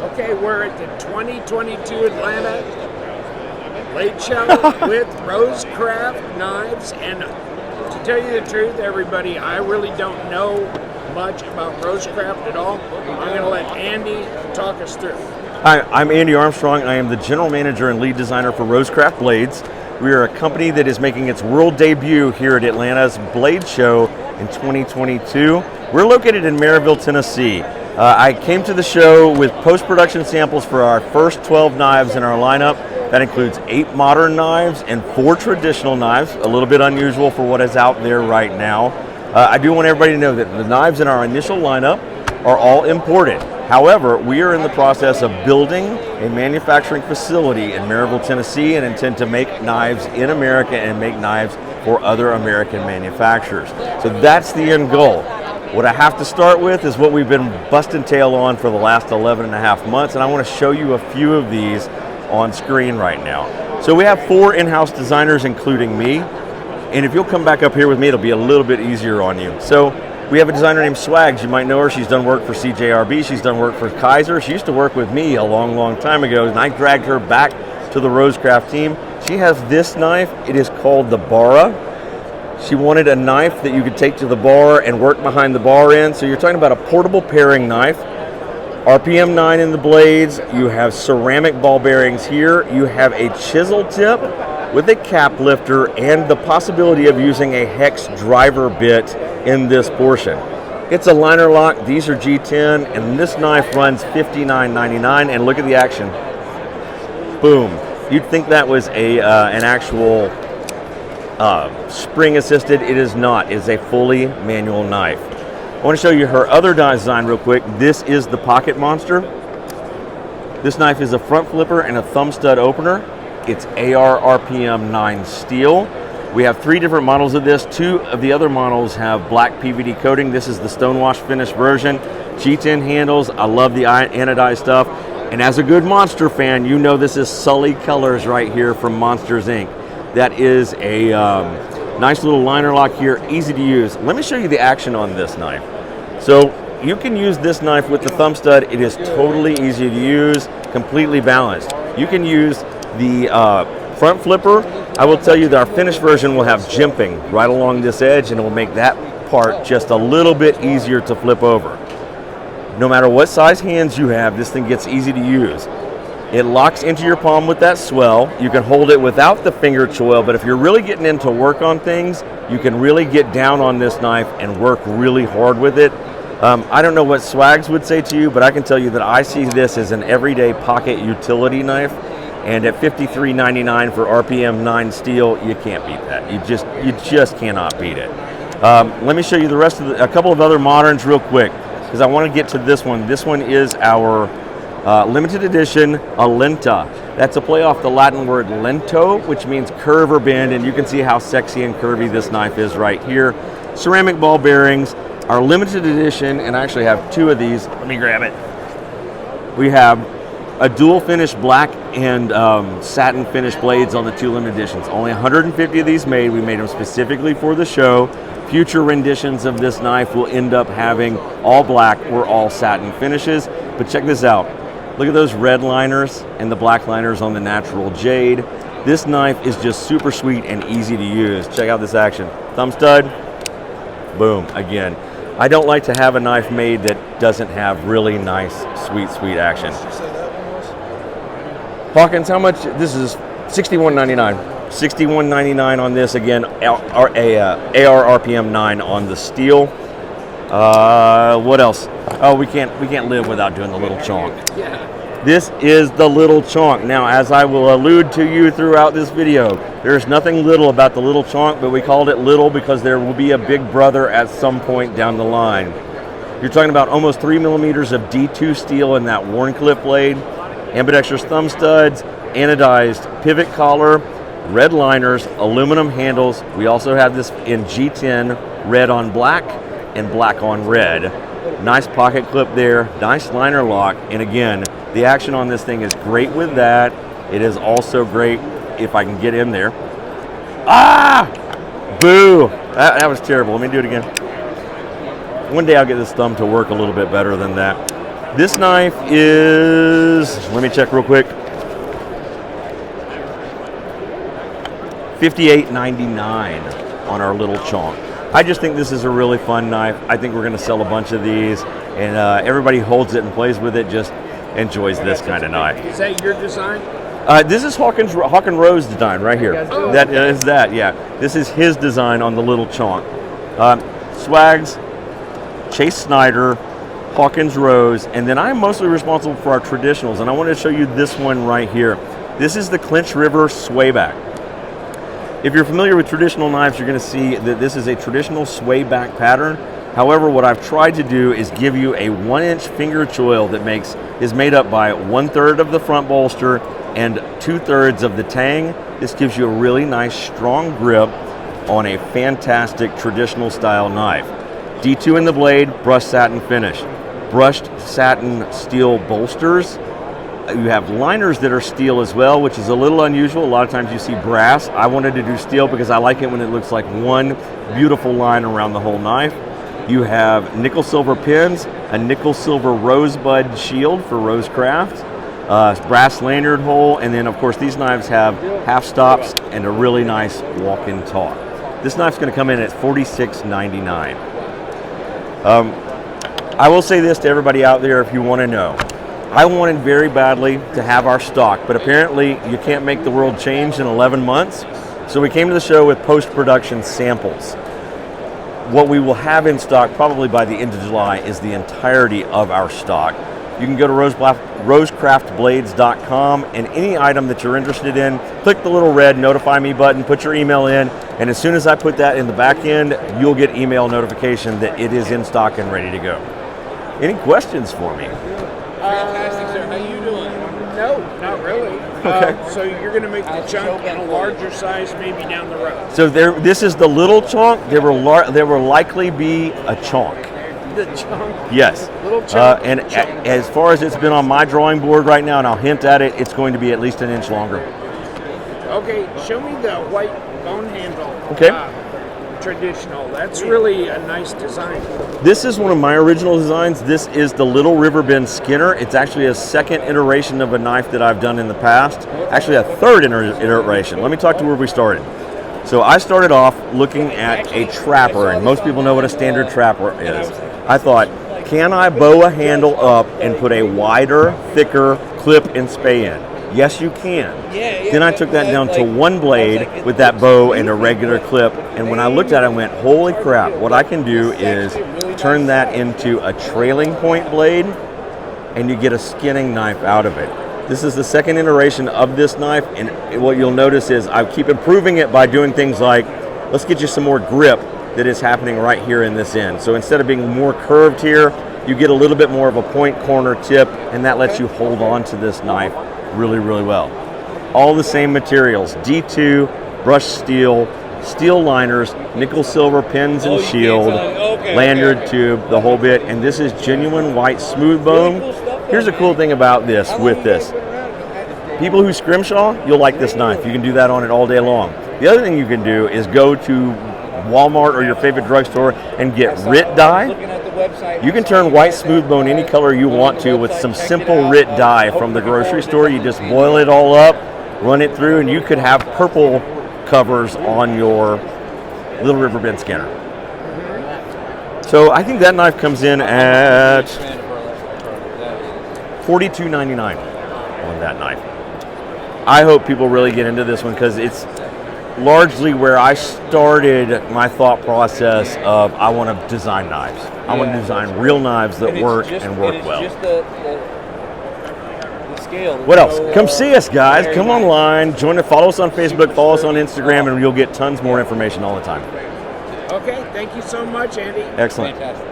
Okay, we're at the 2022 Atlanta Blade Show with Rosecraft knives, and to tell you the truth, everybody, I really don't know much about Rosecraft at all. I'm going to let Andy talk us through. Hi, I'm Andy Armstrong. I am the general manager and lead designer for Rosecraft Blades. We are a company that is making its world debut here at Atlanta's Blade Show in 2022. We're located in Maryville, Tennessee. I came to the show with post-production samples for our first 12 knives in our lineup. That includes 8 modern knives and 4 traditional knives, a little bit unusual for what is out there right now. I do want everybody to know that the knives in our initial lineup are all imported. However, we are in the process of building a manufacturing facility in Maryville, Tennessee, and intend to make knives in America and make knives for other American manufacturers. So that's the end goal. What I have to start with is what we've been busting tail on for the last 11 and a half months, and I want to show you a few of these on screen right now. So we have 4 in-house designers, including me, and if you'll come back up here with me, it'll be a little bit easier on you. So we have a designer named Swags. You might know her. She's done work for CJRB. She's done work for Kaiser. She used to work with me a long, long time ago, and I dragged her back to the Rosecraft team. She has this knife. It is called the Barra. She wanted a knife that you could take to the bar and work behind the bar in. So you're talking about a portable paring knife. RPM 9 in the blades. You have ceramic ball bearings here. You have a chisel tip with a cap lifter and the possibility of using a hex driver bit in this portion. It's a liner lock. These are G10, and this knife runs $59.99. And look at the action. Boom. You'd think that was an actual spring assisted. It is not. It is a fully manual knife. I want to show you her other design real quick. This is the Pocket Monster. This knife is a front flipper and a thumb stud opener. It's AR RPM 9 steel. We have 3 different models of this. 2 of the other models have black PVD coating. This is the stonewash finish version. G10 handles. I love the anodized stuff. And as a good Monster fan, you know this is Sully Colors right here from Monsters Inc. That is a nice little liner lock here, easy to use. Let me show you the action on this knife. So you can use this knife with the thumb stud. It is totally easy to use, completely balanced. You can use the front flipper. I will tell you that our finished version will have jimping right along this edge, and it will make that part just a little bit easier to flip over. No matter what size hands you have, this thing gets easy to use. It locks into your palm with that swell. You can hold it without the finger choil, but if you're really getting into work on things, you can really get down on this knife and work really hard with it. I don't know what Swags would say to you, but I can tell you that I see this as an everyday pocket utility knife, and at $53.99 for RPM 9 steel, you can't beat that. You just cannot beat it. Let me show you the rest of a couple of other moderns real quick, because I want to get to this one. This one is our limited edition Alenta. That's a play off the Latin word lento, which means curve or bend, and you can see how sexy and curvy this knife is right here. Ceramic ball bearings, our limited edition, and I actually have 2 of these. Let me grab it. We have a dual finish black and satin finish blades on the 2 limited editions. Only 150 of these made. We made them specifically for the show. Future renditions of this knife will end up having all black or all satin finishes, but check this out. Look at those red liners and the black liners on the natural jade. This knife is just super sweet and easy to use. Check out this action. Thumb stud, boom, again. I don't like to have a knife made that doesn't have really nice, sweet, sweet action. Hawkins, how much? This is $61.99. $61.99 on this, again, AR RPM 9 on the steel. What else? Oh, we can't live without doing the little chonk. Yeah. This is the little chonk. Now, as I will allude to you throughout this video, there's nothing little about the little chonk, but we called it little because there will be a big brother at some point down the line. You're talking about almost 3 millimeters of D2 steel in that Warncliffe blade, ambidextrous thumb studs, anodized pivot collar, red liners, aluminum handles. We also have this in G10, red on black and black on red. Nice pocket clip there, nice liner lock, and again, the action on this thing is great with that. It is also great if I can get in there. Ah! Boo! That was terrible. Let me do it again. One day I'll get this thumb to work a little bit better than that. This knife is, let me check real quick, $58.99 on our little chonk. I just think this is a really fun knife. I think we're going to sell a bunch of these, and everybody holds it and plays with it, just enjoys this kind of knife. Is that your design? This is Hawk and Rose design right here. Oh. That is that, yeah. This is his design on the little chonk. Swags, Chase Snyder, Hawkins Rose, and then I'm mostly responsible for our traditionals, and I want to show you this one right here. This is the Clinch River Swayback. If you're familiar with traditional knives, you're going to see that this is a traditional swayback pattern. However, what I've tried to do is give you a 1-inch finger choil that is made up by 1/3 of the front bolster and 2/3 of the tang. This gives you a really nice strong grip on a fantastic traditional style knife. D2 in the blade, brushed satin finish. Brushed satin steel bolsters. You have liners that are steel as well, which is a little unusual. A lot of times you see brass. I wanted to do steel because I like it when it looks like one beautiful line around the whole knife. You have nickel silver pins, a nickel silver rosebud shield for Rosecraft, brass lanyard hole, and then of course these knives have half stops and a really nice walk-in top. This knife's going to come in at $46.99. I will say this to everybody out there if you want to know. I wanted very badly to have our stock, but apparently you can't make the world change in 11 months. So we came to the show with post-production samples. What we will have in stock probably by the end of July is the entirety of our stock. You can go to rosecraftblades.com, and any item that you're interested in, click the little red notify me button, put your email in, and as soon as I put that in the back end, you'll get email notification that it is in stock and ready to go. Any questions for me? Fantastic, sir. How you doing? No, not really. Okay. So you're going to make the chunk in a larger size maybe down the road. So this is the little chonk. There will likely be a chonk. The chunk. Yes. Little chunk. And as far as it's been on my drawing board right now, and I'll hint at it, it's going to be at least an inch longer. Okay, show me the white bone handle. Okay. Traditional. That's really a nice design. This is one of my original designs. This is the Little River Bend Skinner. It's actually a second iteration of a knife that I've done in the past. Actually a third iteration. Let me talk to where we started. So I started off looking at a trapper, and most people know what a standard trapper is. I thought, can I bow a handle up and put a wider, thicker clip and spay in? Yes, you can. Then I took that down to one blade with that bow and a regular clip, and when I looked at it, I went, holy crap, what I can do is turn that into a trailing point blade, and you get a skinning knife out of it. This is the second iteration of this knife, and what you'll notice is I keep improving it by doing things like, let's get you some more grip that is happening right here in this end. So instead of being more curved here, you get a little bit more of a point corner tip, and that lets you hold on to this knife really, really well. All the same materials, D2, brushed steel, steel liners, nickel silver pins and shield, lanyard tube, the whole bit, and this is genuine white smooth bone. Here's a cool thing about this, with this. People who scrimshaw, you'll like this knife. You can do that on it all day long. The other thing you can do is go to Walmart or your favorite drugstore and get RIT dye. You can turn white smooth bone any color you want to with some simple RIT dye from the grocery store. You just boil it all up, run it through, and you could have purple covers on your Little River Bend Skinner. So I think that knife comes in at $42.99 on that knife. I hope people really get into this one because it's largely where I started my thought process of I want to design knives. I want to design real knives that work and work well. What else? Come see us, guys. Come online. Follow us on Facebook, follow us on Instagram, and you'll get tons more information all the time. Okay, thank you so much, Andy. Excellent. Fantastic.